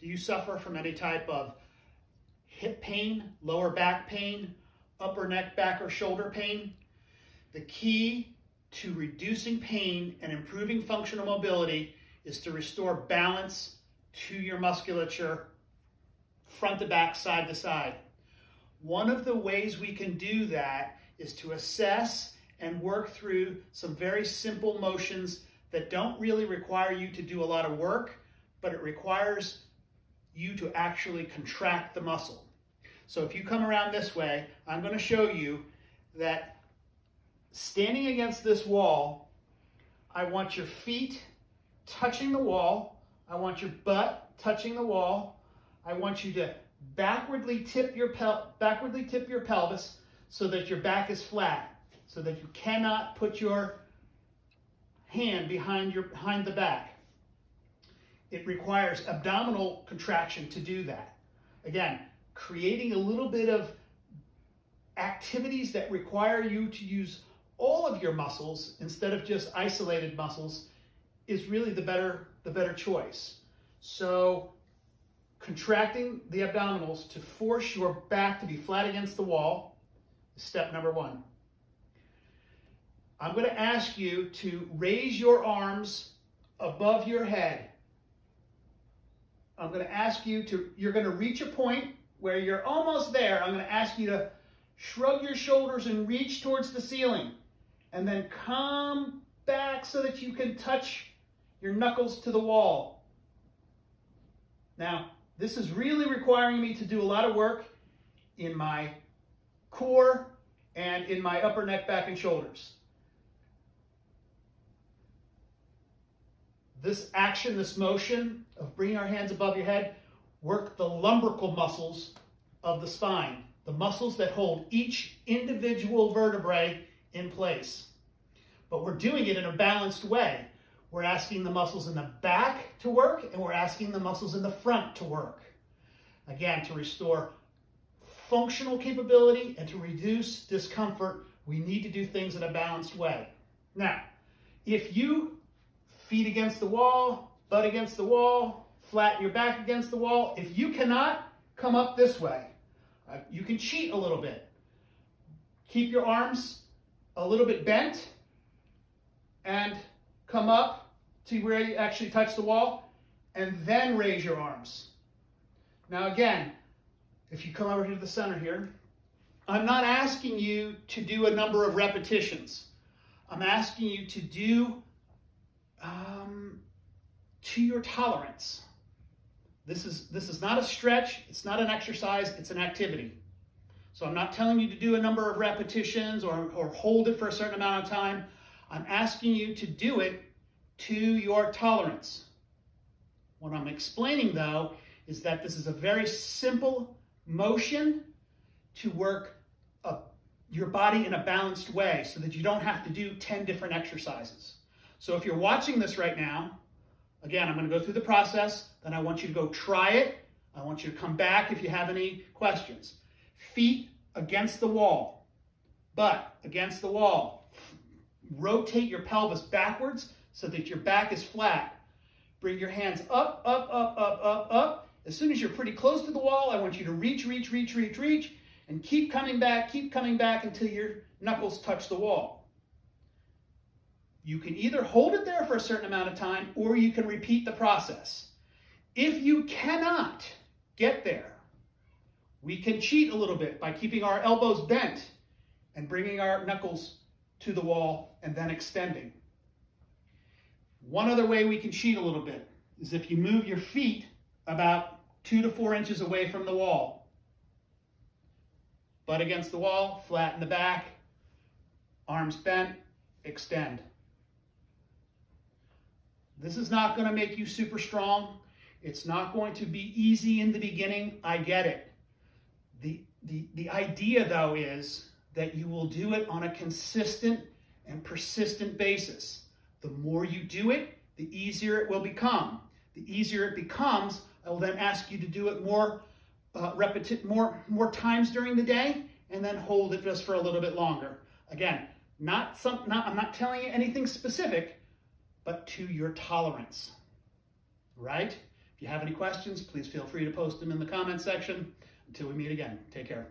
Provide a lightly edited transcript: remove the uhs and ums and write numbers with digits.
Do you suffer from any type of hip pain, lower back pain, upper neck, back, or shoulder pain? The key to reducing pain and improving functional mobility is to restore balance to your musculature, front to back, side to side. One of the ways we can do that is to assess and work through some very simple motions that don't really require you to do a lot of work, but it requires you to actually contract the muscle. So if you come around this way, I'm going to show you that standing against this wall, I want your feet touching the wall. I want your butt touching the wall. I want you to backwardly tip your pelvis so that your back is flat, so that you cannot put your hand behind the back. It requires abdominal contraction to do that. Again, creating a little bit of activities that require you to use all of your muscles instead of just isolated muscles is really the better choice. So contracting the abdominals to force your back to be flat against the wall is step number one. I'm going to ask you to raise your arms above your head. I'm going to ask you you're going to reach a point where you're almost there. I'm going to ask you to shrug your shoulders and reach towards the ceiling. And then come back so that you can touch your knuckles to the wall. Now, this is really requiring me to do a lot of work in my core and in my upper neck, back, and shoulders. This action, this motion of bringing our hands above your head, work the lumbrical muscles of the spine, the muscles that hold each individual vertebrae in place. But we're doing it in a balanced way. We're asking the muscles in the back to work, and we're asking the muscles in the front to work. Again, to restore functional capability and to reduce discomfort, we need to do things in a balanced way. Now, if you feet against the wall, butt against the wall, flatten your back against the wall, if you cannot, come up this way. You can cheat a little bit. Keep your arms a little bit bent and come up to where you actually touch the wall and then raise your arms. Now again, if you come over here to the center here, I'm not asking you to do a number of repetitions. I'm asking you to do to your tolerance. This is not a stretch, it's not an exercise, it's an activity. So I'm not telling you to do a number of repetitions or hold it for a certain amount of time. I'm asking you to do it to your tolerance. What I'm explaining, though, is that this is a very simple motion to work your body in a balanced way so that you don't have to do 10 different exercises. So if you're watching this right now, again, I'm going to go through the process, then I want you to go try it. I want you to come back if you have any questions. Feet against the wall, butt against the wall. Rotate your pelvis backwards so that your back is flat. Bring your hands up, up, up, up, up, up. As soon as you're pretty close to the wall, I want you to reach, reach, reach, reach, reach, and keep coming back until your knuckles touch the wall. You can either hold it there for a certain amount of time, or you can repeat the process. If you cannot get there, we can cheat a little bit by keeping our elbows bent and bringing our knuckles to the wall and then extending. One other way we can cheat a little bit is if you move your feet about 2 to 4 inches away from the wall. Butt against the wall, flatten the back, arms bent, extend. This is not going to make you super strong. It's not going to be easy in the beginning. I get it. The idea, though, is that you will do it on a consistent and persistent basis. The more you do it, the easier it will become. The easier it becomes, I will then ask you to do it more times during the day, and then hold it just for a little bit longer. Again, I'm not telling you anything specific, but to your tolerance, right? If you have any questions, please feel free to post them in the comment section. Until we meet again, take care.